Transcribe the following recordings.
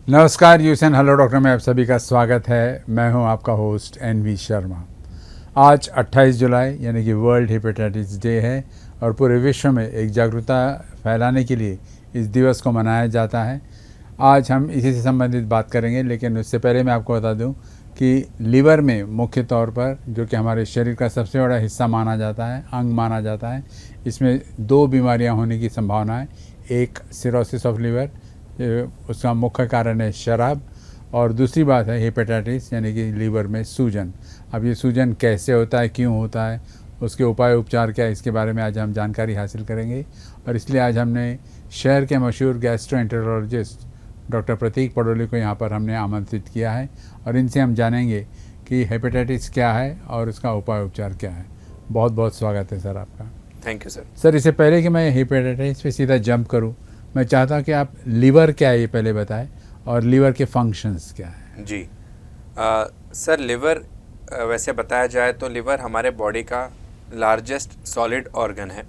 नमस्कार यूएसएन hello doctor में आप सभी का स्वागत है। मैं हूं आपका होस्ट एनवी शर्मा। आज 28 जुलाई यानी कि वर्ल्ड हेपेटाइटिस डे है और पूरे विश्व में एक जागरूकता फैलाने के लिए इस दिवस को मनाया जाता है। आज हम इसी से संबंधित बात करेंगे, लेकिन उससे पहले मैं आपको बता दूं कि लीवर में मुख्य तौर पर, जो कि हमारे शरीर का सबसे बड़ा हिस्सा माना जाता है, अंग माना जाता है, इसमें दो बीमारियां होने की संभावना है। एक सिरोसिस ऑफ लीवर, उसका मुख्य कारण है शराब, और दूसरी बात है हेपेटाइटिस यानी कि लीवर में सूजन। अब ये सूजन कैसे होता है, क्यों होता है, उसके उपाय उपचार क्या है, इसके बारे में आज हम जानकारी हासिल करेंगे। और इसलिए आज हमने शहर के मशहूर गैस्ट्रोएंटेरोलॉजिस्ट डॉक्टर प्रतीक पडोले को यहाँ पर हमने आमंत्रित किया है और इनसे हम जानेंगे कि हेपेटाइटिस क्या है और उसका उपाय उपचार क्या है। बहुत बहुत स्वागत है सर आपका। Thank you sir. सर, इससे पहले कि मैं हेपेटाइटिस पे सीधा जंप करूँ, मैं चाहता हूँ कि आप लीवर क्या है ये पहले बताएं और लीवर के फंक्शंस क्या है। जी सर, लिवर वैसे बताया जाए तो लिवर हमारे बॉडी का लार्जेस्ट सॉलिड ऑर्गन है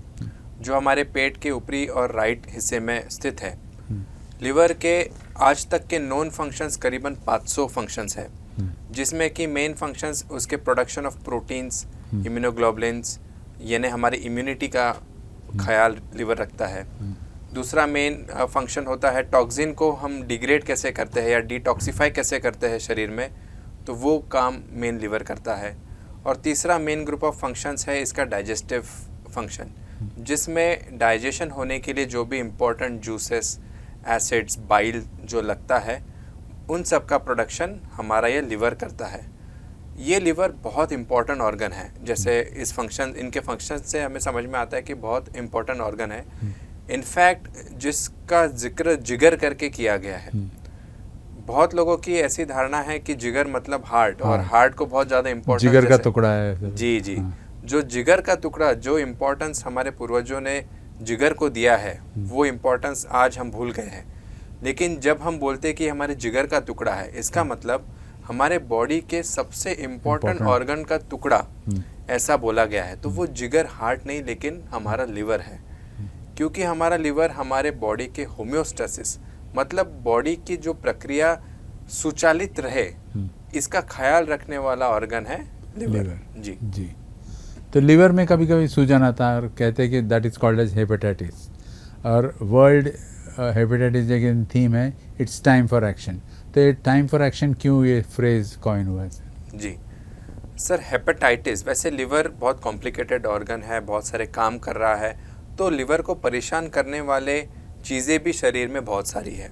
जो हमारे पेट के ऊपरी और राइट हिस्से में स्थित है। लिवर के आज तक के नोन फंक्शंस करीबन 500 फंक्शंस है, जिसमें कि मेन फंक्शंस उसके प्रोडक्शन ऑफ प्रोटीन्स, इम्यूनोग्लोबुलिन्स यानी हमारी इम्यूनिटी का ख्याल लिवर रखता है। दूसरा मेन फंक्शन होता है टॉक्सिन को हम डिग्रेड कैसे करते हैं या डिटॉक्सिफाई कैसे करते हैं शरीर में, तो वो काम मेन लिवर करता है। और तीसरा मेन ग्रुप ऑफ फंक्शंस है इसका डाइजेस्टिव फंक्शन, जिसमें डाइजेशन होने के लिए जो भी इम्पोर्टेंट जूसेस, एसिड्स, बाइल जो लगता है, उन सब का प्रोडक्शन हमारा ये लिवर करता है। ये लिवर बहुत इम्पोर्टेंट ऑर्गन है। जैसे इनके फंक्शन से हमें समझ में आता है कि बहुत इम्पोर्टेंट ऑर्गन है। इनफैक्ट जिसका जिक्र जिगर करके किया गया है। बहुत लोगों की ऐसी धारणा है कि जिगर मतलब हार्ट, और हार्ट को बहुत ज़्यादा इम्पोर्टेंस जिगर का टुकड़ा है। जी। जो जिगर का टुकड़ा, जो इम्पोर्टेंस हमारे पूर्वजों ने जिगर को दिया है, वो इम्पोर्टेंस आज हम भूल गए हैं। लेकिन जब हम बोलते कि हमारे जिगर का टुकड़ा है, इसका मतलब हमारे बॉडी के सबसे इम्पोर्टेंट ऑर्गन का टुकड़ा ऐसा बोला गया है। तो वो जिगर हार्ट नहीं, लेकिन हमारा लिवर है। क्योंकि हमारा लिवर हमारे बॉडी के होम्योस्टेसिस, मतलब बॉडी की जो प्रक्रिया सुचालित रहे, इसका ख्याल रखने वाला ऑर्गन है लिवर। जी। तो लिवर में कभी कभी सूजन आता है और कहते हैं कि that is called as hepatitis, और वर्ल्ड हेपेटाइटिस डे की थीम है इट्स टाइम फॉर एक्शन। तो ये टाइम फॉर एक्शन क्यों ये फ्रेज कॉइन हुआ है? जी सर, हेपेटाइटिस, वैसे लिवर बहुत कॉम्प्लिकेटेड ऑर्गन है, बहुत सारे काम कर रहा है, तो लिवर को परेशान करने वाले चीज़ें भी शरीर में बहुत सारी है।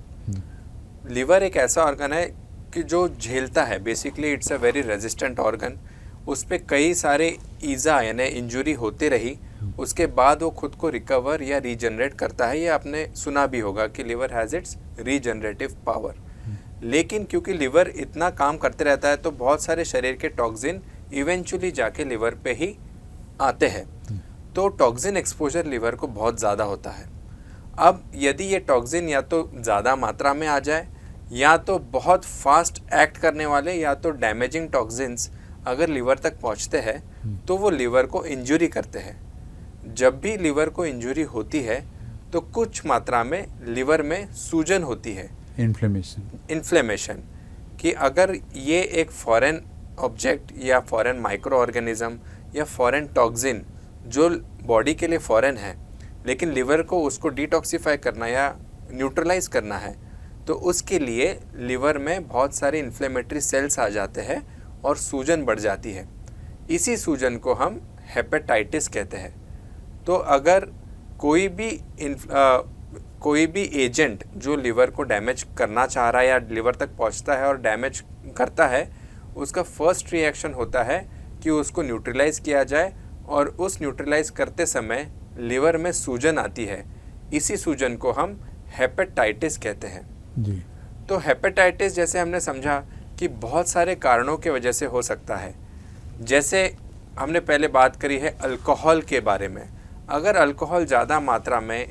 लिवर एक ऐसा ऑर्गन है कि जो झेलता है, basically it's a very resistant organ. उस पर कई सारे ईजा यानी इंजुरी होते रही, उसके बाद वो खुद को रिकवर या रीजनरेट करता है। ये आपने सुना भी होगा कि liver has its regenerative power. लेकिन क्योंकि लिवर इतना काम करते रहता है, तो बहुत सारे शरीर के टॉक्सिन इवेंचुअली जाके लिवर पे ही आते हैं। तो टॉक्सिन एक्सपोजर लिवर को बहुत ज़्यादा होता है। अब यदि ये टॉक्सिन या तो ज़्यादा मात्रा में आ जाए, या तो बहुत फास्ट एक्ट करने वाले या तो डैमेजिंग टॉक्सिन्स अगर लिवर तक पहुंचते हैं, तो वो लिवर को इंजुरी करते हैं। जब भी लिवर को इंजुरी होती है, तो कुछ मात्रा में लिवर में सूजन होती है, इन्फ्लेमेशन, कि अगर ये एक फॉरेन ऑब्जेक्ट या फॉरेन माइक्रो ऑर्गेनिज्म या फॉरेन टॉक्सिन जो बॉडी के लिए फॉरेन है, लेकिन लिवर को उसको डिटॉक्सिफाई करना या न्यूट्रलाइज करना है, तो उसके लिए लिवर में बहुत सारे इन्फ्लेमेटरी सेल्स आ जाते हैं और सूजन बढ़ जाती है। इसी सूजन को हम हेपेटाइटिस कहते हैं। तो अगर कोई भी एजेंट जो लिवर को डैमेज करना चाह रहा है या लिवर तक पहुंचता है और डैमेज करता है, उसका फर्स्ट रिएक्शन होता है कि उसको न्यूट्रलाइज किया जाए, और उस न्यूट्रलाइज करते समय लिवर में सूजन आती है। इसी सूजन को हम हेपेटाइटिस कहते हैं। जी। तो हेपेटाइटिस जैसे हमने समझा कि बहुत सारे कारणों के वजह से हो सकता है। जैसे हमने पहले बात करी है अल्कोहल के बारे में। अगर अल्कोहल ज़्यादा मात्रा में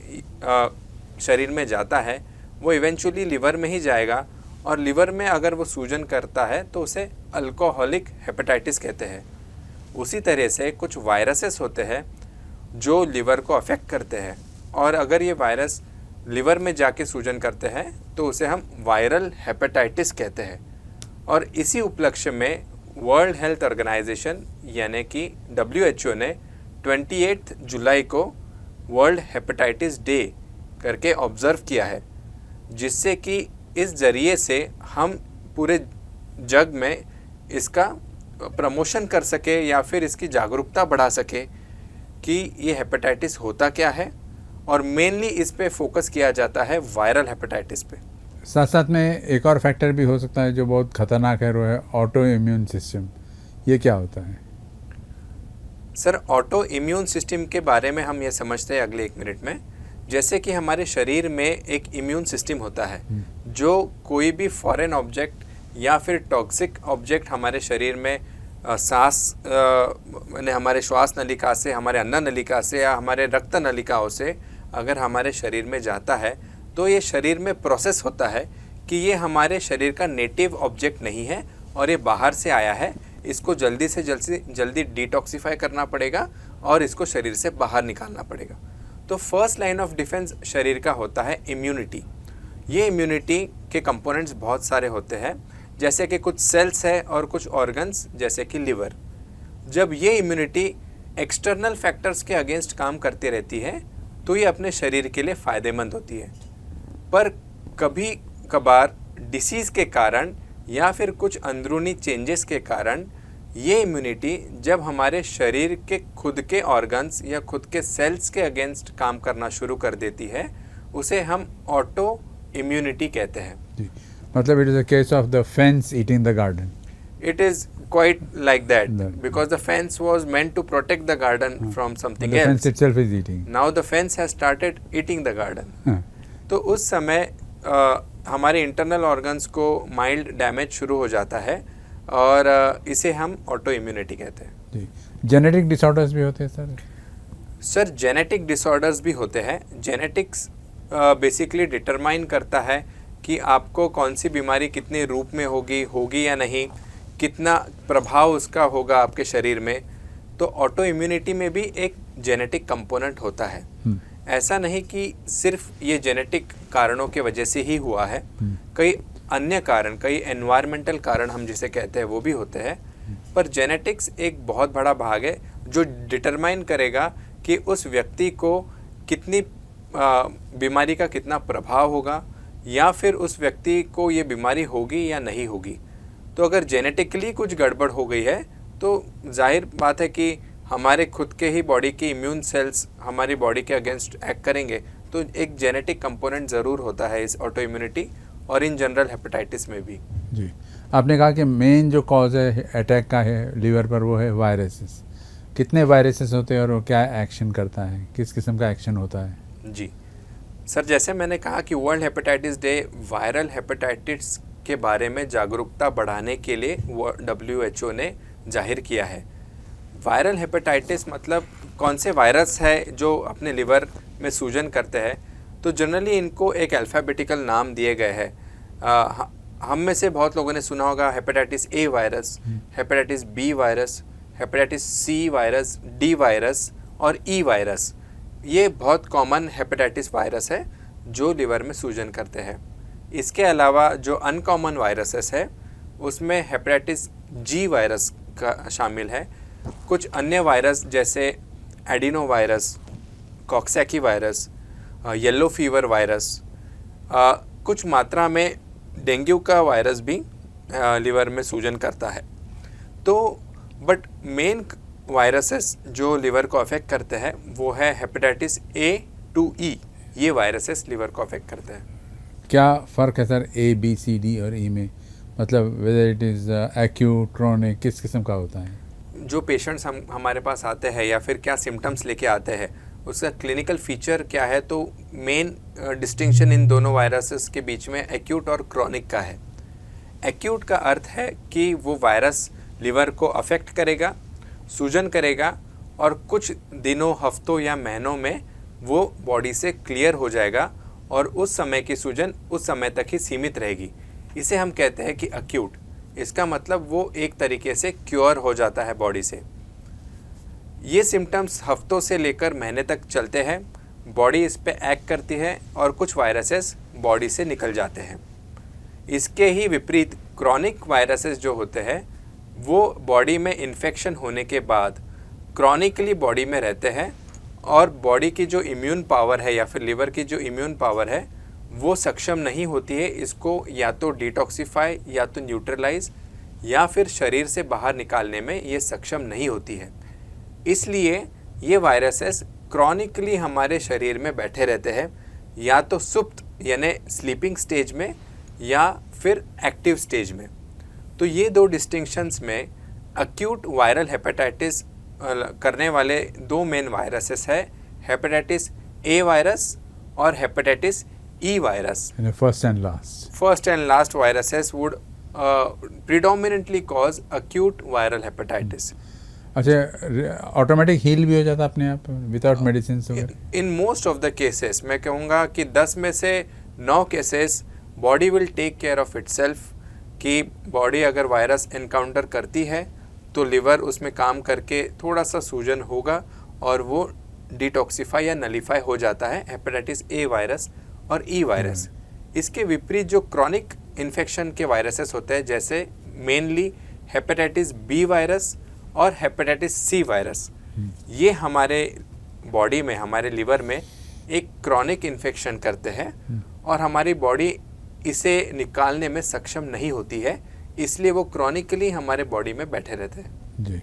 शरीर में जाता है, वो इवेंचुअली लिवर में ही जाएगा, और लिवर में अगर वो सूजन करता है तो उसे अल्कोहलिक हेपेटाइटिस कहते हैं। उसी तरह से कुछ वायरसेस होते हैं जो लिवर को अफेक्ट करते हैं, और अगर ये वायरस लिवर में जाके सूजन करते हैं तो उसे हम वायरल हेपेटाइटिस कहते हैं। और इसी उपलक्ष्य में वर्ल्ड हेल्थ ऑर्गेनाइजेशन यानी कि WHO ने 28 जुलाई को वर्ल्ड हेपेटाइटिस डे करके ऑब्ज़र्व किया है, जिससे कि इस ज़रिए से हम पूरे जग में इसका प्रमोशन कर सके या फिर इसकी जागरूकता बढ़ा सके कि ये हेपेटाइटिस होता क्या है। और मेनली इस पे फोकस किया जाता है वायरल हेपेटाइटिस पे। साथ साथ में एक और फैक्टर भी हो सकता है जो बहुत खतरनाक है, वो है ऑटो इम्यून सिस्टम। ये क्या होता है? सर, ऑटो इम्यून सिस्टम के बारे में हम ये समझते हैं अगले 1 मिनट में। जैसे कि हमारे शरीर में एक इम्यून सिस्टम होता है जो कोई भी फॉरेन ऑब्जेक्ट या फिर टॉक्सिक ऑब्जेक्ट हमारे शरीर में हमारे श्वास नलिका से, हमारे अन्न नलिका से या हमारे रक्त नलिकाओं से अगर हमारे शरीर में जाता है तो ये शरीर में प्रोसेस होता है कि ये हमारे शरीर का नेटिव ऑब्जेक्ट नहीं है और ये बाहर से आया है। इसको जल्दी से जल्दी डिटॉक्सिफाई करना पड़ेगा और इसको शरीर से बाहर निकालना पड़ेगा। तो फर्स्ट लाइन ऑफ डिफेंस शरीर का होता है इम्यूनिटी। ये इम्यूनिटी के कंपोनेंट्स बहुत सारे होते हैं, जैसे कि कुछ सेल्स है और कुछ ऑर्गन्स जैसे कि लिवर। जब ये इम्यूनिटी एक्सटर्नल फैक्टर्स के अगेंस्ट काम करती रहती है तो ये अपने शरीर के लिए फ़ायदेमंद होती है। पर कभी कभार डिसीज़ के कारण या फिर कुछ अंदरूनी चेंजेस के कारण ये इम्यूनिटी जब हमारे शरीर के खुद के ऑर्गन्स या खुद के सेल्स के अगेंस्ट काम करना शुरू कर देती है, उसे हम ऑटो इम्यूनिटी कहते हैं। जी, मतलब it is a case of the fence eating the garden. It is quite like that because the fence was meant to protect the garden from something the else. fence itself is eating. Now the fence has started eating the garden. हाँ, तो उस समय हमारे internal organs को mild damage शुरू हो जाता है और इसे हम ऑटो इम्यूनिटी कहते हैं। जी, जेनेटिक डिसऑर्डर्स भी होते हैं सर? सर, जेनेटिक डिसऑर्डर्स भी होते हैं। जेनेटिक्स बेसिकली डिटरमाइन करता है कि आपको कौन सी बीमारी कितने रूप में होगी या नहीं, कितना प्रभाव उसका होगा आपके शरीर में। तो ऑटो इम्यूनिटी में भी एक जेनेटिक कंपोनेंट होता है। ऐसा नहीं कि सिर्फ ये जेनेटिक कारणों के वजह से ही हुआ है, कई अन्य कारण, कई एनवायरमेंटल कारण हम जिसे कहते हैं वो भी होते हैं। पर जेनेटिक्स एक बहुत बड़ा भाग है जो डिटरमाइन करेगा कि उस व्यक्ति को कितनी बीमारी का कितना प्रभाव होगा या फिर उस व्यक्ति को ये बीमारी होगी या नहीं होगी। तो अगर जेनेटिकली कुछ गड़बड़ हो गई है तो जाहिर बात है कि हमारे खुद के ही बॉडी के इम्यून सेल्स हमारी बॉडी के अगेंस्ट एक्ट करेंगे। तो एक जेनेटिक कंपोनेंट ज़रूर होता है इस ऑटो इम्यूनिटी और इन जनरल हेपेटाइटिस में भी। जी, आपने कहा कि मेन जो कॉज है अटैक का है लिवर पर वो है वायरसेस। कितने वायरसेस होते हैं और वो क्या एक्शन करता है, किस किस्म का एक्शन होता है? जी सर, जैसे मैंने कहा कि world hepatitis day viral hepatitis के बारे में जागरूकता बढ़ाने के लिए WHO ने जाहिर किया है। वायरल हेपेटाइटिस मतलब कौन से वायरस है जो अपने लिवर में सूजन करते हैं। तो जनरली इनको एक अल्फ़ाबेटिकल नाम दिए गए हैं। हम में से बहुत लोगों ने सुना होगा hepatitis A virus, hepatitis B virus, hepatitis C virus, D virus और E वायरस। ये बहुत कॉमन हेपेटाइटिस वायरस है जो लिवर में सूजन करते हैं। इसके अलावा जो अनकॉमन वायरसेस है उसमें हेपेटाइटिस G वायरस का शामिल है। कुछ अन्य वायरस जैसे adeno virus, Coxsackie virus, yellow fever virus, कुछ मात्रा में डेंगू का वायरस भी लिवर में सूजन करता है। तो बट मेन वायरसेस जो लिवर को अफेक्ट करते हैं वो है हेपेटाइटिस A to E। ये वायरसेस लिवर को अफेक्ट करते हैं। क्या फ़र्क है sir A, B, C, D और E में? मतलब whether it is acute, chronic, किस किस्म का होता है? जो पेशेंट्स हमारे पास आते हैं या फिर क्या सिम्टम्स लेके आते हैं, उसका क्लिनिकल फीचर क्या है, तो मेन डिस्टिंक्शन इन दोनों वायरसेस के बीच में एक्यूट और क्रोनिक का है। एक्यूट का अर्थ है कि वो वायरस लिवर को अफेक्ट करेगा, सूजन करेगा और कुछ दिनों, हफ्तों या महीनों में वो बॉडी से क्लियर हो जाएगा और उस समय की सूजन उस समय तक ही सीमित रहेगी। इसे हम कहते हैं कि एक्यूट। इसका मतलब वो एक तरीके से क्योर हो जाता है बॉडी से। ये सिम्टम्स हफ्तों से लेकर महीने तक चलते हैं बॉडी इस पे एक्ट करती है और कुछ वायरसेस बॉडी से निकल जाते हैं। इसके ही विपरीत क्रॉनिक वायरसेस जो होते हैं वो बॉडी में इन्फेक्शन होने के बाद क्रॉनिकली बॉडी में रहते हैं और बॉडी की जो इम्यून पावर है या फिर लिवर की जो इम्यून पावर है वो सक्षम नहीं होती है इसको या तो डिटॉक्सिफाई या तो न्यूट्रलाइज या फिर शरीर से बाहर निकालने में ये सक्षम नहीं होती है। इसलिए ये वायरसेस क्रॉनिकली हमारे शरीर में बैठे रहते हैं, या तो सुप्त यानी स्लीपिंग स्टेज में या फिर एक्टिव स्टेज में। तो ये दो डिस्टिंक्शंस में अक्यूट वायरल हेपेटाइटिस करने वाले दो मेन वायरसेस है, हेपेटाइटिस ए वायरस और hepatitis E virus. First and last viruses would predominantly cause acute viral hepatitis. अच्छा, ऑटोमेटिक हील भी हो जाता अपने आप विदाउट मेडिसिन वगैरह? In most of the cases मैं कहूँगा कि 10 में से 9 cases body will take care of itself, कि बॉडी अगर वायरस एनकाउंटर करती है तो लिवर उसमें काम करके थोड़ा सा सूजन होगा और वो डिटॉक्सिफाई या नलीफाई हो जाता है हेपेटाइटिस ए वायरस और ई वायरस। इसके विपरीत जो क्रॉनिक इन्फेक्शन के वायरसेस होते हैं जैसे मेनली हेपेटाइटिस बी वायरस और हेपेटाइटिस सी वायरस, ये हमारे बॉडी में हमारे लिवर में एक क्रॉनिक इन्फेक्शन करते हैं और हमारी बॉडी इसे निकालने में सक्षम नहीं होती है, इसलिए वो क्रॉनिकली हमारे बॉडी में बैठे रहते हैं। जी,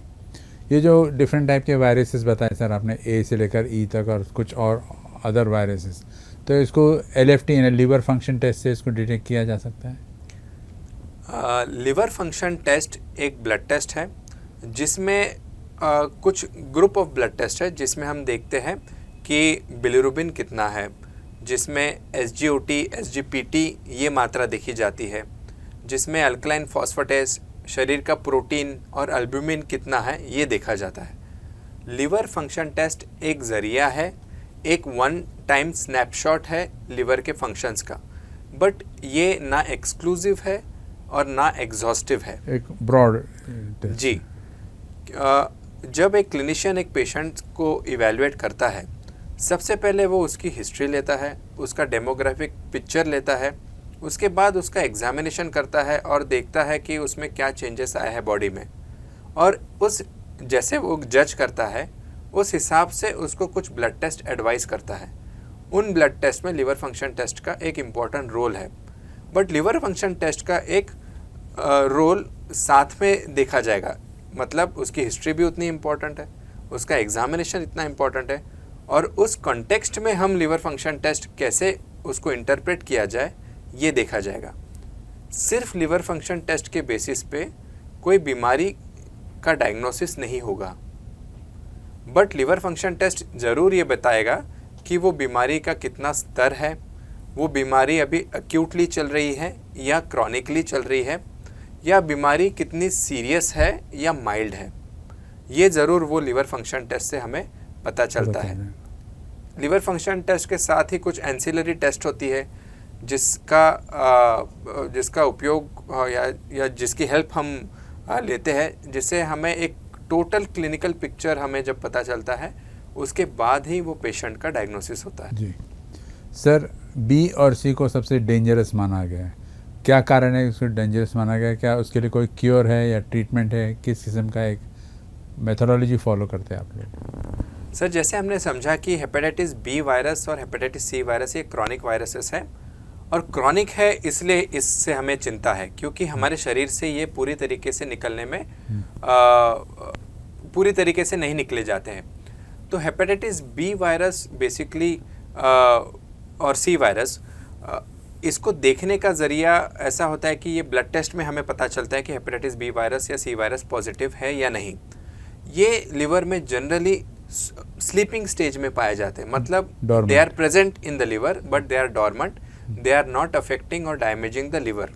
ये जो डिफरेंट टाइप के वायरसेस बताए सर आपने, ए से लेकर ई तक और कुछ और अदर वायरसेस, तो इसको LFT यानी लिवर फंक्शन टेस्ट से इसको डिटेक्ट किया जा सकता है? लिवर फंक्शन टेस्ट एक ब्लड टेस्ट है जिसमें कुछ ग्रुप ऑफ ब्लड टेस्ट है जिसमें हम देखते हैं कि बिलिरुबिन कितना है, जिसमें SGOT, SGPT ये मात्रा देखी जाती है, जिसमें अल्कलाइन फॉस्फेटेस, शरीर का प्रोटीन और अल्ब्यूमिन कितना है ये देखा जाता है। लिवर फंक्शन टेस्ट एक ज़रिया है, एक वन टाइम स्नैपशॉट है लिवर के फंक्शंस का, बट ये ना एक्सक्लूसिव है और ना एग्जॉस्टिव है, एक ब्रॉड जी। जब एक क्लिनिशियन एक पेशेंट को इवैल्यूएट करता है, सबसे पहले वो उसकी हिस्ट्री लेता है, उसका डेमोग्राफिक पिक्चर लेता है, उसके बाद उसका एग्जामिनेशन करता है और देखता है कि उसमें क्या चेंजेस आए हैं बॉडी में, और उस जैसे वो जज करता है उस हिसाब से उसको कुछ ब्लड टेस्ट एडवाइस करता है। उन ब्लड टेस्ट में लिवर फंक्शन टेस्ट का एक इम्पॉर्टेंट रोल है, बट लिवर फंक्शन टेस्ट का एक रोल साथ में देखा जाएगा, मतलब उसकी हिस्ट्री भी उतनी इम्पॉर्टेंट है, उसका एग्जामिनेशन इतना इम्पॉर्टेंट है, और उस कॉन्टेक्स्ट में हम लिवर फंक्शन टेस्ट कैसे उसको इंटरप्रेट किया जाए ये देखा जाएगा। सिर्फ लिवर फंक्शन टेस्ट के बेसिस पे कोई बीमारी का डायग्नोसिस नहीं होगा, बट लिवर फंक्शन टेस्ट ज़रूर ये बताएगा कि वो बीमारी का कितना स्तर है, वो बीमारी अभी एक्यूटली चल रही है या क्रॉनिकली चल रही है, या बीमारी कितनी सीरियस है या माइल्ड है। ये ज़रूर वो लिवर फंक्शन टेस्ट से हमें पता चलता है। लिवर फंक्शन टेस्ट के साथ ही कुछ एंसिलरी टेस्ट होती है जिसका उपयोग या जिसकी हेल्प हम लेते हैं, जिससे हमें एक टोटल क्लिनिकल पिक्चर हमें जब पता चलता है उसके बाद ही वो पेशेंट का डायग्नोसिस होता है। जी सर, बी और सी को सबसे डेंजरस माना गया है, क्या कारण है उसको डेंजरस माना गया? क्या उसके लिए कोई क्योर है या ट्रीटमेंट है? किस किस्म का एक मेथोडोलॉजी फॉलो करते हैं आप लोग? सर, जैसे हमने समझा कि हेपेटाइटिस बी वायरस और हेपेटाइटिस सी वायरस ये क्रॉनिक वायरसेस है, और क्रॉनिक है इसलिए इससे हमें चिंता है क्योंकि हमारे शरीर से ये पूरी तरीके से निकलने में पूरी तरीके से नहीं निकले जाते हैं। तो हेपेटाइटिस बी वायरस बेसिकली और सी वायरस, इसको देखने का ज़रिया ऐसा होता है कि ये ब्लड टेस्ट में हमें पता चलता है कि हेपेटाइटिस बी वायरस या सी वायरस पॉजिटिव है या नहीं। ये लिवर में जनरली स्लीपिंग स्टेज में पाए जाते हैं, मतलब they are present in the liver but they are dormant, they are not affecting और डैमेजिंग द लिवर,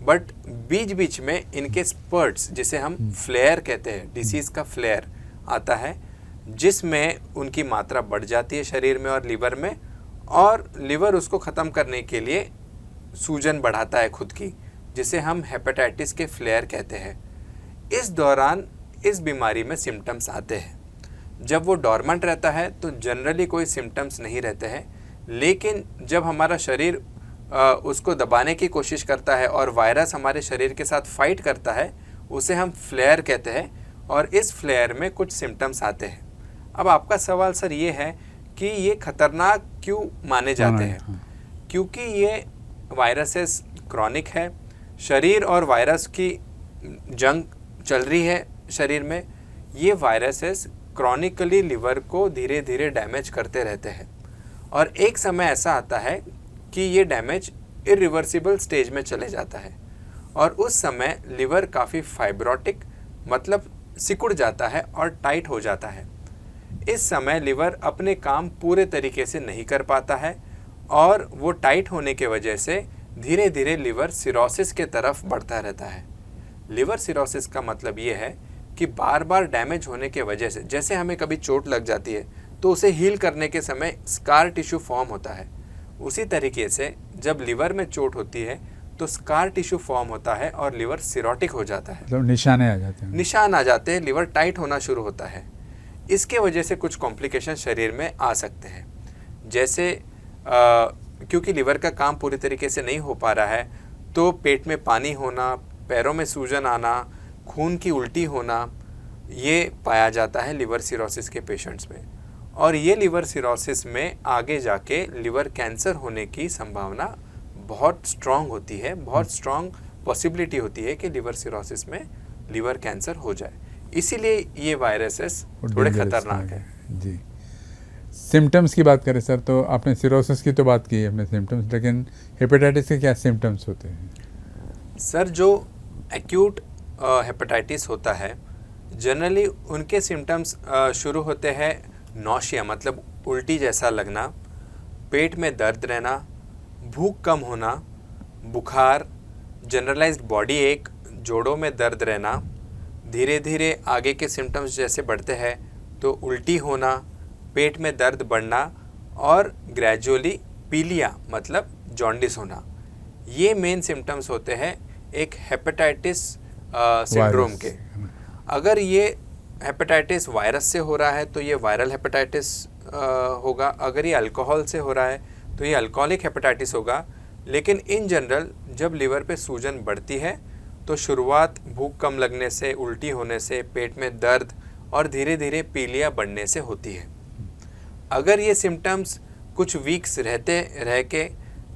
बट बीच बीच में इनके स्पर्ट्स, जिसे हम फ्लेयर कहते हैं, डिसीज़ का फ्लेयर आता है जिसमें उनकी मात्रा बढ़ जाती है शरीर में और लिवर में, और लिवर उसको ख़त्म करने के लिए सूजन बढ़ाता है खुद की, जिसे हम हेपेटाइटिस के फ्लेयर कहते हैं। इस दौरान इस बीमारी में सिम्टम्स आते हैं, जब वो डॉर्मेंट रहता है तो जनरली कोई सिम्टम्स नहीं रहते हैं, लेकिन जब हमारा शरीर उसको दबाने की कोशिश करता है और वायरस हमारे शरीर के साथ फाइट करता है, उसे हम फ्लेयर कहते हैं, और इस फ्लेयर में कुछ सिम्टम्स आते हैं। अब आपका सवाल सर ये है कि ये खतरनाक क्यों माने जाते हैं? क्योंकि ये वायरसेस क्रॉनिक है, शरीर और वायरस की जंग चल रही है शरीर में। ये वायरसेस क्रॉनिकली लिवर को धीरे धीरे डैमेज करते रहते हैं, और एक समय ऐसा आता है कि ये डैमेज इरिवर्सिबल स्टेज में चले जाता है, और उस समय लिवर काफ़ी फाइब्रोटिक मतलब सिकुड़ जाता है और टाइट हो जाता है। इस समय लिवर अपने काम पूरे तरीके से नहीं कर पाता है, और वो टाइट होने के वजह से धीरे धीरे लिवर सिरोसिस के तरफ बढ़ता रहता है। लिवर सिरोसिस का मतलब ये है कि बार बार डैमेज होने के वजह से, जैसे हमें कभी चोट लग जाती है तो उसे हील करने के समय स्कार टिश्यू फॉर्म होता है, उसी तरीके से जब लिवर में चोट होती है तो स्कार टिश्यू फॉर्म होता है और लिवर सिरोटिक हो जाता है। मतलब निशाने आ जाते हैं। निशान आ जाते हैं, लिवर टाइट होना शुरू होता है। इसके वजह से कुछ कॉम्प्लिकेशन शरीर में आ सकते हैं, जैसे क्योंकि लिवर का काम पूरी तरीके से नहीं हो पा रहा है तो पेट में पानी होना, पैरों में सूजन आना, खून की उल्टी होना, ये पाया जाता है लिवर सिरोसिस के पेशेंट्स में। और ये लिवर सिरोसिस में आगे जाके लिवर कैंसर होने की संभावना बहुत स्ट्रॉन्ग होती है, बहुत स्ट्रॉन्ग पॉसिबिलिटी होती है कि लिवर सिरोसिस में लिवर कैंसर हो जाए। इसीलिए ये वायरसेस थोड़े खतरनाक है। जी, सिम्टम्स की बात करें सर, तो आपने सिरोसिस की तो बात की है अपने सिम्टम्स, लेकिन हेपेटाइटिस के क्या सिम्टम्स होते हैं? सर, जो एक्यूट हेपेटाइटिस होता है जनरली उनके सिम्टम्स शुरू होते हैं नौशिया मतलब उल्टी जैसा लगना, पेट में दर्द रहना, भूख कम होना, बुखार, जनरलाइज्ड बॉडी एक, जोड़ों में दर्द रहना। धीरे धीरे आगे के सिम्टम्स जैसे बढ़ते हैं तो उल्टी होना, पेट में दर्द बढ़ना, और ग्रेजुअली पीलिया मतलब जॉन्डिस होना। ये मेन सिम्टम्स होते हैं एक हेपेटाइटिस सिंड्रोम के। अगर ये हेपेटाइटिस वायरस से हो रहा है तो ये वायरल हेपेटाइटिस होगा, अगर ये अल्कोहल से हो रहा है तो ये अल्कोहलिक हेपेटाइटिस होगा। लेकिन इन जनरल जब लिवर पे सूजन बढ़ती है तो शुरुआत भूख कम लगने से, उल्टी होने से, पेट में दर्द और धीरे धीरे पीलिया बढ़ने से होती है। अगर ये सिम्टम्स कुछ वीक्स रह के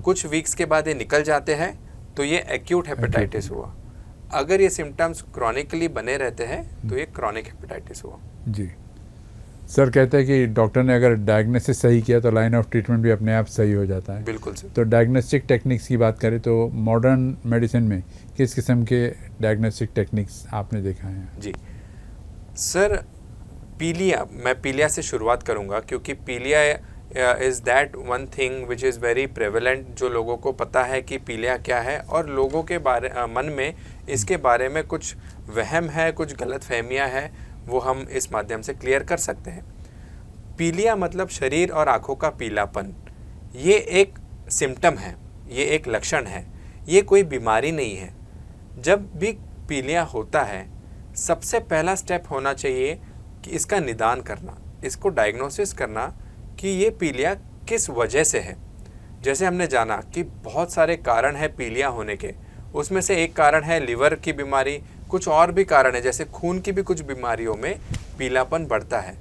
कुछ वीक्स के बाद ये निकल जाते हैं तो ये एक्यूट हेपेटाइटिस हुआ। अगर ये सिम्टम्स क्रॉनिकली बने रहते हैं तो ये क्रॉनिक हेपेटाइटिस हुआ। जी सर, कहते हैं कि डॉक्टर ने अगर डायग्नोसिस सही किया तो लाइन ऑफ ट्रीटमेंट भी अपने आप सही हो जाता है। बिल्कुल सर। तो डायग्नोस्टिक टेक्निक्स की बात करें तो मॉडर्न मेडिसिन में किस किस्म के डायग्नोस्टिक टेक्निक्स आपने देखा है? जी सर, पीलिया, मैं पीलिया से शुरुआत करूंगा क्योंकि पीलिया is that one thing which is very prevalent, जो लोगों को पता है कि पीलिया क्या है, और लोगों के मन में इसके बारे में कुछ वहम है, कुछ गलतफहमियां है, वो हम इस माध्यम से क्लियर कर सकते हैं। पीलिया मतलब शरीर और आँखों का पीलापन, ये एक सिम्टम है, ये एक लक्षण है, ये कोई बीमारी नहीं है। जब भी पीलिया होता है सबसे पहला स्टेप होना चाहिए कि इसका निदान करना, इसको डायग्नोसिस करना कि ये पीलिया किस वजह से है। जैसे हमने जाना कि बहुत सारे कारण हैं पीलिया होने के, उसमें से एक कारण है लिवर की बीमारी, कुछ और भी कारण है जैसे खून की भी कुछ बीमारियों में पीलापन बढ़ता है।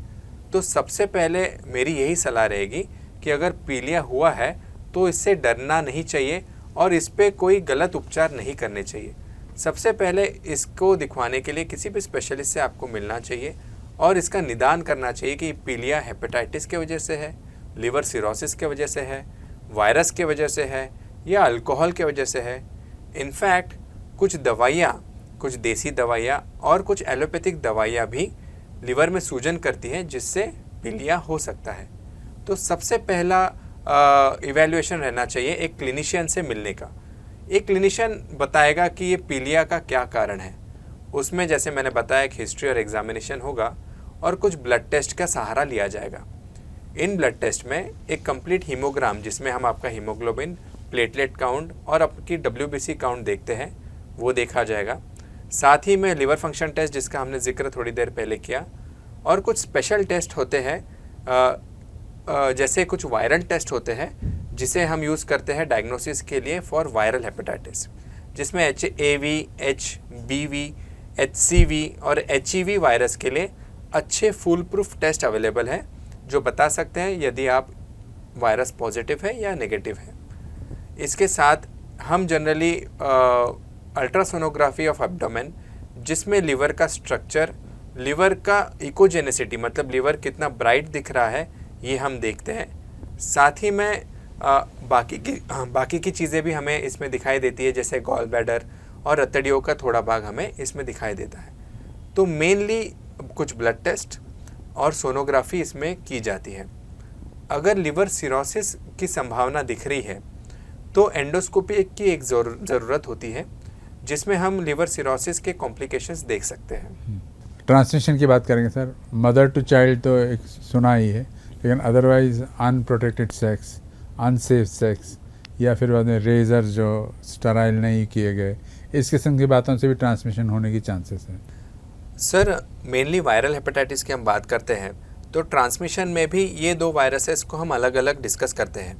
तो सबसे पहले मेरी यही सलाह रहेगी कि अगर पीलिया हुआ है तो इससे डरना नहीं चाहिए और इस पर कोई गलत उपचार नहीं करने चाहिए। सबसे पहले इसको दिखवाने के लिए किसी भी स्पेशलिस्ट से आपको मिलना चाहिए और इसका निदान करना चाहिए कि पीलिया हेपेटाइटिस के वजह से है, लिवर सिरोसिस के वजह से है, वायरस के वजह से है या अल्कोहल के वजह से है। इनफैक्ट कुछ दवाइयाँ, कुछ देसी दवाइयाँ और कुछ एलोपैथिक दवाइयाँ भी लिवर में सूजन करती हैं जिससे पीलिया हो सकता है। तो सबसे पहला इवैल्यूएशन रहना चाहिए एक क्लिनिशियन से मिलने का। एक क्लिनिशियन बताएगा कि ये पीलिया का क्या कारण है। उसमें जैसे मैंने बताया एक हिस्ट्री और एग्जामिनेशन होगा और कुछ ब्लड टेस्ट का सहारा लिया जाएगा। इन ब्लड टेस्ट में एक कंप्लीट हीमोग्राम जिसमें हम आपका हीमोग्लोबिन, प्लेटलेट काउंट और आपकी WBC काउंट देखते हैं, वो देखा जाएगा। साथ ही में लिवर फंक्शन टेस्ट जिसका हमने जिक्र थोड़ी देर पहले किया, और कुछ स्पेशल टेस्ट होते हैं, जैसे कुछ वायरल टेस्ट होते हैं जिसे हम यूज़ करते हैं डायग्नोसिस के लिए फॉर वायरल हेपेटाइटिस, जिसमें HAV, HBV, HCV और HEV वायरस के लिए अच्छे फुल प्रूफ टेस्ट अवेलेबल हैं जो बता सकते हैं यदि आप वायरस पॉजिटिव है या नेगेटिव है। इसके साथ हम जनरली अल्ट्रासोनोग्राफी ऑफ एब्डोमेन, जिसमें लिवर का स्ट्रक्चर, लिवर का इकोजेनेसिटी मतलब लिवर कितना ब्राइट दिख रहा है, ये हम देखते हैं। साथ ही में बाकी की चीज़ें भी हमें इसमें दिखाई देती है, जैसे गॉल ब्लैडर और रतड़ियों का थोड़ा भाग हमें इसमें दिखाई देता है। तो मेनली कुछ ब्लड टेस्ट और सोनोग्राफी इसमें की जाती है। अगर लिवर सिरोसिस की संभावना दिख रही है तो एंडोस्कोपी की एक ज़रूरत होती है, जिसमें हम लिवर सिरोसिस के कॉम्प्लिकेशंस देख सकते हैं। ट्रांसमिशन की बात करेंगे सर, मदर टू चाइल्ड तो एक सुना ही है, लेकिन otherwise unprotected sex, unsafe sex या फिर बाद में रेजर जो स्टराइल नहीं किए गए, इस किस्म की बातों से भी ट्रांसमिशन होने की चांसेस है। सर मेनली वायरल हेपेटाइटिस की हम बात करते हैं तो ट्रांसमिशन में भी ये दो वायरसेस को हम अलग अलग डिस्कस करते हैं।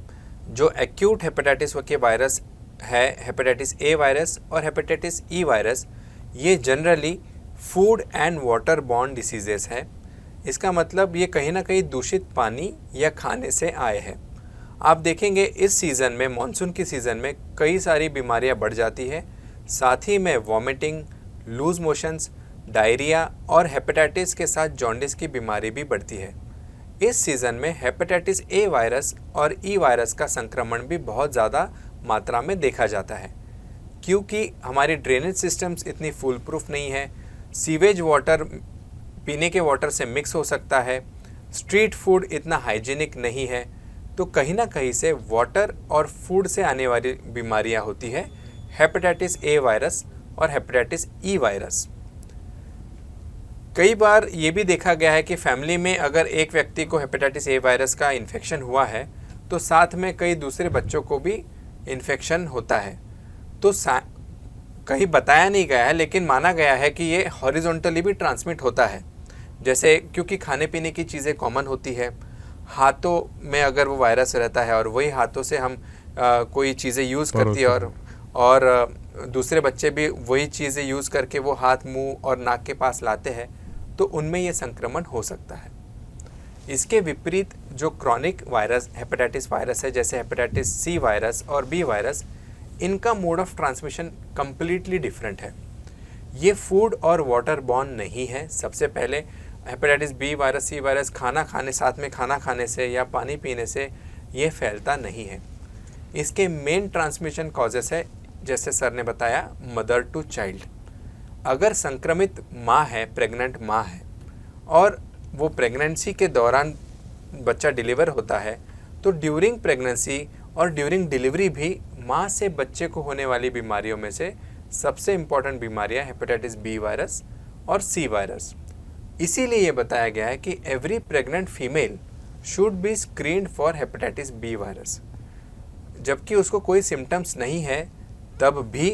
जो एक्यूट हेपेटाइटिस के वायरस है, हेपेटाइटिस ए वायरस और हेपेटाइटिस ई वायरस, ये generally food and water borne diseases है। इसका मतलब ये कहीं ना कहीं दूषित पानी या खाने से आए हैं। आप देखेंगे इस सीज़न में, मानसून की सीज़न में कई सारी बीमारियां बढ़ जाती है, साथ ही में वॉमिटिंग, लूज मोशंस, डायरिया और हेपेटाइटिस के साथ जॉन्डिस की बीमारी भी बढ़ती है। इस सीज़न में हेपेटाइटिस ए वायरस और ई वायरस का संक्रमण भी बहुत ज़्यादा मात्रा में देखा जाता है, क्योंकि हमारी ड्रेनेज सिस्टम्स इतनी फुल प्रूफ नहीं है। सीवेज वाटर पीने के वाटर से मिक्स हो सकता है, स्ट्रीट फूड इतना हाइजीनिक नहीं है, तो कहीं ना कहीं से वाटर और फूड से आने वाली बीमारियां होती है, हेपेटाइटिस ए वायरस और हेपेटाइटिस ई वायरस। कई बार ये भी देखा गया है कि फैमिली में अगर एक व्यक्ति को हेपेटाइटिस ए वायरस का इन्फेक्शन हुआ है तो साथ में कई दूसरे बच्चों को भी इन्फेक्शन होता है। तो कहीं बताया नहीं गया है, लेकिन माना गया है कि ये हॉरिजॉन्टली भी ट्रांसमिट होता है, जैसे क्योंकि खाने पीने की चीज़ें कॉमन होती है, हाथों में अगर वो वायरस रहता है और वही हाथों से हम कोई चीज़ें यूज़ करती है और दूसरे बच्चे भी वही चीज़ें यूज़ करके वो हाथ, मुंह और नाक के पास लाते हैं, तो उनमें ये संक्रमण हो सकता है। इसके विपरीत जो क्रॉनिक वायरस हेपेटाइटिस वायरस है, जैसे हेपेटाइटिस सी वायरस और बी वायरस, इनका mode of transmission completely different है। ये फूड और वाटर बॉर्न नहीं है। सबसे पहले hepatitis B virus, C virus खाना खाने, साथ में खाना खाने से या पानी पीने से ये फैलता नहीं है। इसके मेन ट्रांसमिशन कॉजेस है, जैसे सर ने बताया, मदर टू चाइल्ड। अगर संक्रमित माँ है, प्रेग्नेंट माँ है और वो प्रेगनेंसी के दौरान बच्चा डिलीवर होता है, तो ड्यूरिंग प्रेगनेंसी और ड्यूरिंग डिलीवरी भी माँ से बच्चे को होने वाली बीमारियों में से सबसे इम्पॉर्टेंट बीमारियाँ हेपेटाइटिस बी वायरस और सी वायरस। इसीलिए ये बताया गया है कि every pregnant female should be screened for hepatitis B virus. जबकि उसको कोई सिम्टम्स नहीं है, तब भी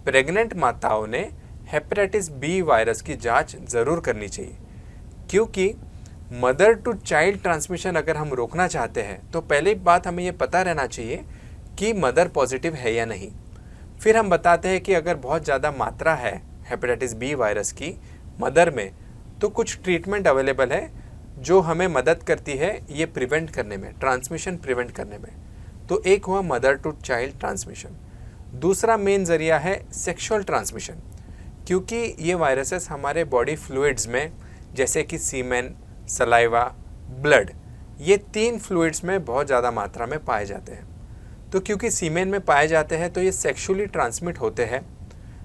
प्रेग्नेंट माताओं ने हेपेटाइटिस बी वायरस की जांच ज़रूर करनी चाहिए, क्योंकि मदर टू चाइल्ड ट्रांसमिशन अगर हम रोकना चाहते हैं तो पहली बात हमें ये पता रहना चाहिए कि मदर पॉजिटिव है या नहीं। फिर हम बताते हैं कि अगर बहुत ज़्यादा मात्रा है हेपेटाइटिस बी वायरस की मदर में, तो कुछ ट्रीटमेंट अवेलेबल है जो हमें मदद करती है ये प्रिवेंट करने में, ट्रांसमिशन प्रिवेंट करने में। तो एक हुआ मदर टू चाइल्ड ट्रांसमिशन। दूसरा मेन ज़रिया है सेक्सुअल ट्रांसमिशन, क्योंकि ये वायरसेस हमारे बॉडी फ्लूइड्स में, जैसे कि सीमेन, सलाइवा, ब्लड, ये 3 फ्लूइड्स में बहुत ज़्यादा मात्रा में पाए जाते हैं। तो क्योंकि सीमेन में पाए जाते हैं तो ये सेक्सुअली ट्रांसमिट होते हैं।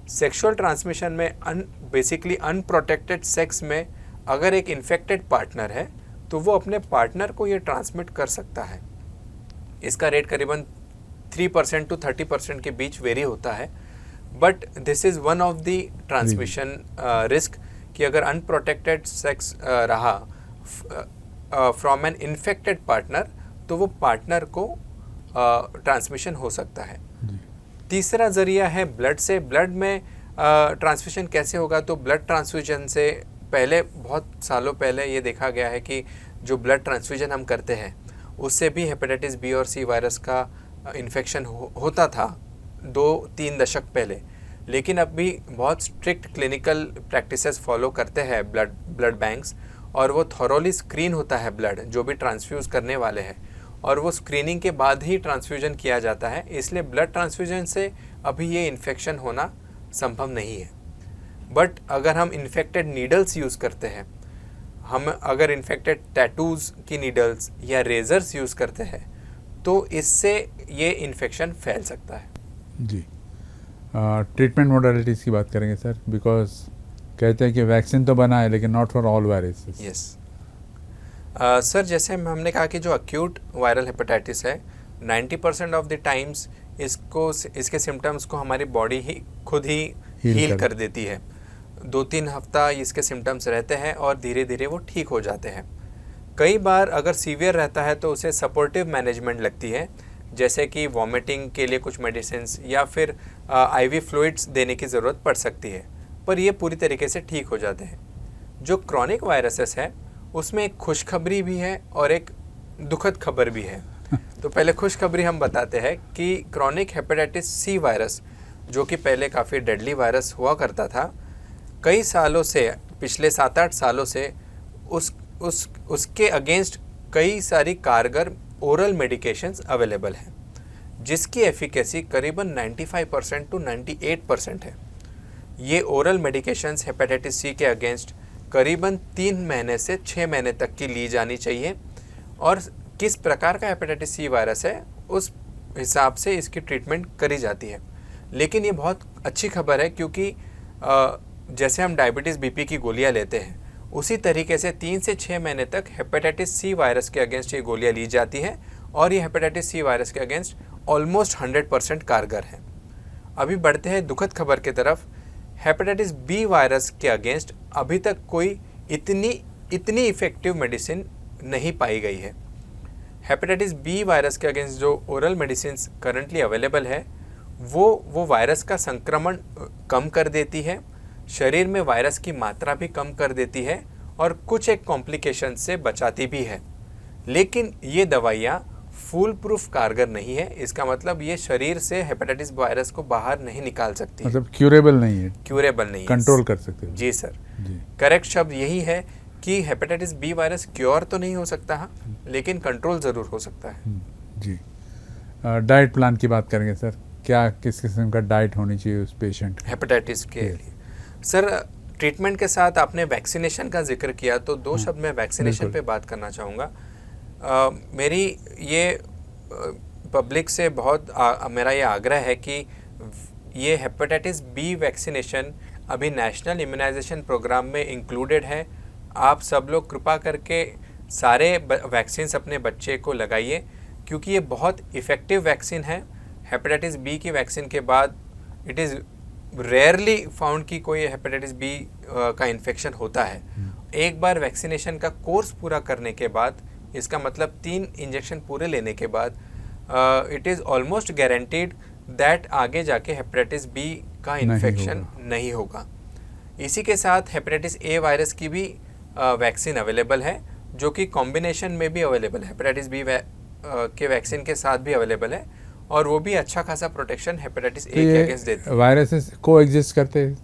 सेक्सुअल ट्रांसमिशन में बेसिकली अनप्रोटेक्टेड सेक्स में अगर एक इन्फेक्टेड पार्टनर है तो वो अपने पार्टनर को ये ट्रांसमिट कर सकता है। इसका रेट करीबन 3% to 30% के बीच वेरी होता है, but this is one of the transmission risk कि अगर अनप्रोटेक्टेड सेक्स रहा फ्रॉम एन इन्फेक्टेड पार्टनर तो वो पार्टनर को ट्रांसमिशन हो सकता है। तीसरा ज़रिया है ब्लड से। ब्लड में ट्रांसमिशन कैसे होगा, तो ब्लड ट्रांसफ्यूजन से पहले बहुत सालों पहले ये देखा गया है कि जो ब्लड ट्रांसफ्यूजन हम करते हैं उससे भी हेपेटाइटिस बी और सी वायरस का इन्फेक्शन होता था 2-3 दशक पहले। लेकिन अभी बहुत स्ट्रिक्ट क्लिनिकल प्रैक्टिसेस फॉलो करते हैं ब्लड बैंक्स, और वो थॉरोली स्क्रीन होता है ब्लड जो भी ट्रांसफ्यूज करने वाले हैं, और वो स्क्रीनिंग के बाद ही ट्रांसफ्यूजन किया जाता है। इसलिए ब्लड ट्रांसफ्यूजन से अभी ये इन्फेक्शन होना संभव नहीं है। बट अगर हम इन्फेक्टेड नीडल्स यूज़ करते हैं, हम अगर इन्फेक्टेड टैटूज़ की नीडल्स या रेजर्स यूज़ करते हैं, तो इससे ये इन्फेक्शन फैल सकता है। जी, ट्रीटमेंट मोडालिटीज़ की बात करेंगे सर, बिकॉज कहते हैं कि वैक्सीन तो बना है लेकिन not for all viruses. Yes sir, जैसे हमने कहा कि जो अक्यूट वायरल हेपेटाइटिस है 90% ऑफ द टाइम्स इसके सिम्टम्स को हमारी बॉडी ही खुद ही हील कर देती है। 2-3 हफ्ता इसके सिम्टम्स रहते हैं और धीरे धीरे वो ठीक हो जाते हैं। कई बार अगर सीवियर रहता है तो उसे सपोर्टिव मैनेजमेंट लगती है, जैसे कि वॉमिटिंग के लिए कुछ मेडिसिन्स या फिर आईवी फ्लूइड्स देने की ज़रूरत पड़ सकती है, पर ये पूरी तरीके से ठीक हो जाते हैं। जो क्रॉनिक वायरसेस है उसमें एक खुशखबरी भी है और एक दुखद खबर भी है। तो पहले खुशखबरी हम बताते हैं कि क्रॉनिक हेपेटाइटिस सी वायरस, जो कि पहले काफ़ी डेडली वायरस हुआ करता था, कई सालों से, पिछले 7-8 सालों से उसके अगेंस्ट कई सारी कारगर ओरल मेडिकेशंस अवेलेबल हैं, जिसकी एफिकेसी करीबन 95% to 98% है। ये ओरल मेडिकेशंस हेपेटाइटिस सी के अगेंस्ट करीबन 3 महीने से 6 महीने तक की ली जानी चाहिए, और किस प्रकार का हेपेटाइटिस सी वायरस है उस हिसाब से इसकी ट्रीटमेंट करी जाती है। लेकिन ये बहुत अच्छी खबर है, क्योंकि जैसे हम डायबिटीज़ बीपी की गोलियां लेते हैं, उसी तरीके से 3 से 6 महीने तक हेपेटाइटिस सी वायरस के अगेंस्ट ये गोलियां ली जाती हैं, और ये हेपेटाइटिस सी वायरस के अगेंस्ट ऑलमोस्ट 100% कारगर है। अभी बढ़ते हैं दुखद खबर की तरफ। हेपेटाइटिस बी वायरस के अगेंस्ट अभी तक कोई इतनी इफ़ेक्टिव मेडिसिन नहीं पाई गई है। हेपेटाइटिस बी वायरस के अगेंस्ट जो ओरल मेडिसिन करंटली अवेलेबल है, वो वायरस का संक्रमण कम कर देती है, शरीर में वायरस की मात्रा भी कम कर देती है, और कुछ एक कॉम्प्लिकेशन से बचाती भी है। लेकिन ये दवाइयाँ फुल प्रूफ कारगर नहीं है। इसका मतलब ये शरीर से हेपेटाइटिस वायरस को बाहर नहीं निकाल सकती, मतलब क्यूरेबल नहीं है, क्यूरेबल नहीं है, कंट्रोल कर सकते हैं। जी सर, जी, करेक्ट शब्द यही है कि हेपेटाइटिस बी वायरस क्योर तो नहीं हो सकता है, लेकिन कंट्रोल ज़रूर हो सकता है। जी, डाइट प्लान की बात करेंगे सर, क्या किस किस्म का डाइट होनी चाहिए उस पेशेंट हेपेटाइटिस के लिए? सर, ट्रीटमेंट के साथ आपने वैक्सीनेशन का जिक्र किया, तो 2 शब्द मैं वैक्सीनेशन पे बात करना चाहूँगा। मेरी ये पब्लिक से बहुत मेरा ये आग्रह है कि ये हेपेटाइटिस बी वैक्सीनेशन अभी नेशनल इम्यूनाइजेशन प्रोग्राम में इंक्लूडेड है। आप सब लोग कृपा करके सारे वैक्सीन्स अपने बच्चे को लगाइए, क्योंकि ये बहुत इफ़ेक्टिव वैक्सीन है। हेपेटाइटिस बी की वैक्सीन के बाद इट इज़ रेयरली फाउंड कि कोई हेपेटाइटिस बी का इन्फेक्शन होता है। एक बार वैक्सीनेशन का कोर्स पूरा करने के बाद, इसका मतलब 3 इंजेक्शन पूरे लेने के बाद, it is almost guaranteed that आगे जाके हेपेटाइटिस बी का इन्फेक्शन नहीं होगा। इसी के साथ हेपेटाइटिस ए वायरस की भी वैक्सीन अवेलेबल है, जो कि कॉम्बिनेशन में भी अवेलेबल है, हेपेटाइटिस बी के वैक्सीन के साथ भी अवेलेबल है, और वो भी अच्छा खासा प्रोटेक्शन हेपेटाइटिस ए के अगेंस्ट देती है। वायरसेस को एग्जिस्ट करते हैं?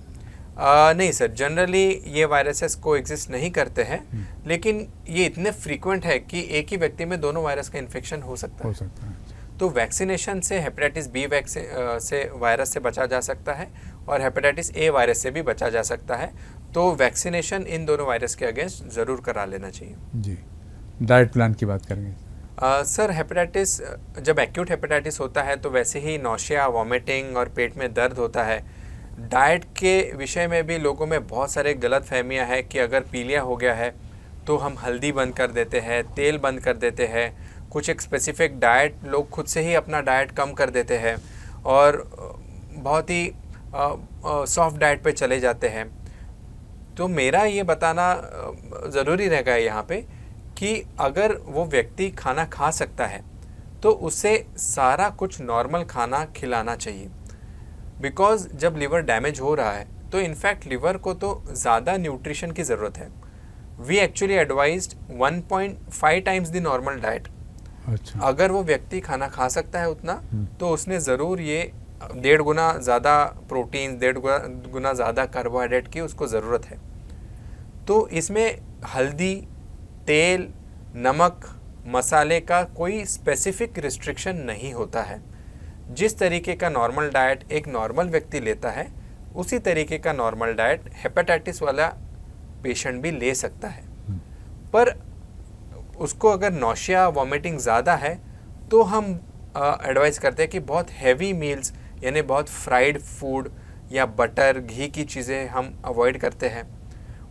नहीं सर, जनरली ये वायरसेस को एग्जिस्ट नहीं करते हैं, लेकिन ये इतने फ्रीक्वेंट है कि एक ही व्यक्ति में दोनों वायरस का इन्फेक्शन हो सकता है। तो वैक्सीनेशन से हेपेटाइटिस बी से वायरस से बचा जा सकता है, और हेपेटाइटिस ए वायरस से भी बचा जा सकता है। तो वैक्सीनेशन इन दोनों वायरस के अगेंस्ट ज़रूर करा लेना चाहिए। जी, डाइट प्लान की बात करेंगे सर। हेपेटाइटिस, जब एक्यूट हेपेटाइटिस होता है तो वैसे ही नौशिया, वॉमिटिंग और पेट में दर्द होता है। डाइट के विषय में भी लोगों में बहुत सारे गलत फहमियाँ हैं कि अगर पीलिया हो गया है तो हम हल्दी बंद कर देते हैं, तेल बंद कर देते हैं, कुछ एक स्पेसिफिक डाइट लोग खुद से ही अपना डाइट कम कर देते हैं, और बहुत ही सॉफ्ट डाइट पे चले जाते हैं। तो मेरा ये बताना ज़रूरी रहेगा यहाँ पे कि अगर वो व्यक्ति खाना खा सकता है तो उसे सारा कुछ नॉर्मल खाना खिलाना चाहिए, बिकॉज़ जब लिवर डैमेज हो रहा है तो इनफैक्ट लिवर को तो ज़्यादा न्यूट्रिशन की ज़रूरत है। We actually advised 1.5 times the normal diet. अच्छा। अगर वो व्यक्ति खाना खा सकता है उतना, तो उसने ज़रूर ये 1.5 गुना ज़्यादा प्रोटीन, 1.5 गुना ज़्यादा कार्बोहाइड्रेट की उसको ज़रूरत है। तो इसमें हल्दी, तेल, नमक, मसाले का कोई स्पेसिफिक रिस्ट्रिक्शन नहीं होता है। जिस तरीके का नॉर्मल डाइट एक नॉर्मल व्यक्ति लेता है, उसी तरीके का नॉर्मल डाइट हेपेटाइटिस वाला पेशेंट भी ले सकता है। पर उसको अगर नौशिया, वॉमिटिंग ज़्यादा है, तो हम एडवाइस करते हैं कि बहुत हैवी मील्स, यानी बहुत फ्राइड फूड या बटर, घी की चीज़ें हम अवॉइड करते हैं।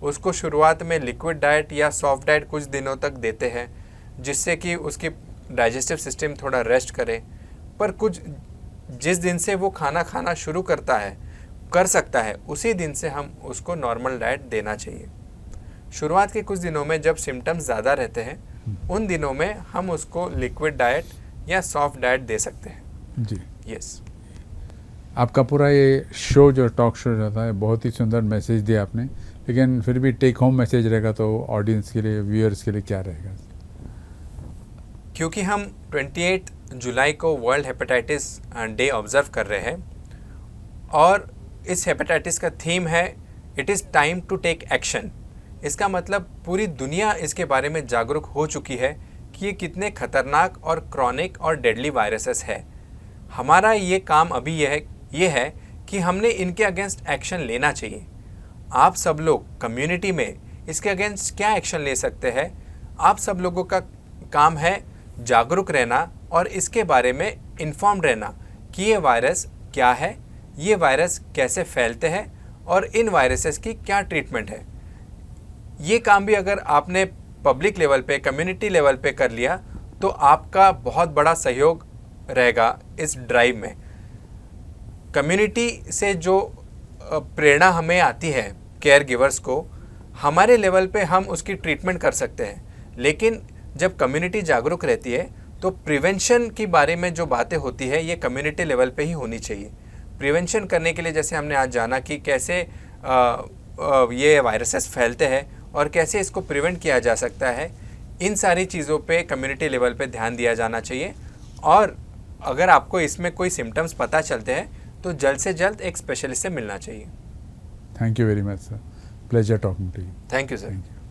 उसको शुरुआत में लिक्विड डाइट या सॉफ्ट डाइट कुछ दिनों तक देते हैं, जिससे कि उसकी डाइजेस्टिव सिस्टम थोड़ा रेस्ट करे। पर कुछ जिस दिन से वो खाना खाना शुरू कर सकता है, उसी दिन से हम उसको नॉर्मल डाइट देना चाहिए। शुरुआत के कुछ दिनों में जब सिम्टम्स ज़्यादा रहते हैं, उन दिनों में हम उसको लिक्विड डाइट या सॉफ्ट डाइट दे सकते हैं। जी। यस। आपका पूरा ये शो जो टॉक शो रहता है, बहुत ही सुंदर मैसेज दिया आपने, लेकिन फिर भी टेक होम मैसेज रहेगा तो ऑडियंस के लिए, व्यूअर्स के लिए क्या रहेगा? क्योंकि हम 28 जुलाई को वर्ल्ड हेपेटाइटिस डे ऑब्जर्व कर रहे हैं, और इस हेपेटाइटिस का थीम है it is time to take action. इसका मतलब पूरी दुनिया इसके बारे में जागरूक हो चुकी है कि ये कितने खतरनाक और क्रॉनिक और डेडली वायरसेस है। हमारा ये काम अभी ये है कि हमने इनके अगेंस्ट एक्शन लेना चाहिए। आप सब लोग कम्युनिटी में इसके अगेंस्ट क्या एक्शन ले सकते हैं? आप सब लोगों का काम है जागरूक रहना और इसके बारे में इन्फॉर्म रहना कि ये वायरस क्या है, ये वायरस कैसे फैलते हैं और इन वायरसेस की क्या ट्रीटमेंट है। ये काम भी अगर आपने पब्लिक लेवल पे, कम्युनिटी लेवल पे कर लिया, तो आपका बहुत बड़ा सहयोग रहेगा इस ड्राइव में। कम्युनिटी से जो प्रेरणा हमें आती है केयर गिवर्स को, हमारे लेवल पे हम उसकी ट्रीटमेंट कर सकते हैं। लेकिन जब कम्युनिटी जागरूक रहती है, तो प्रिवेंशन के बारे में जो बातें होती है, ये कम्युनिटी लेवल पे ही होनी चाहिए। प्रिवेंशन करने के लिए जैसे हमने आज जाना कि कैसे ये वायरसेस फैलते हैं और कैसे इसको प्रिवेंट किया जा सकता है, इन सारी चीज़ों पे कम्युनिटी लेवल पे ध्यान दिया जाना चाहिए। और अगर आपको इसमें कोई सिम्टम्स पता चलते हैं, तो जल्द से जल्द एक स्पेशलिस्ट से मिलना चाहिए। Thank you very much sir, pleasure talking to you. Thank you sir. Thank you.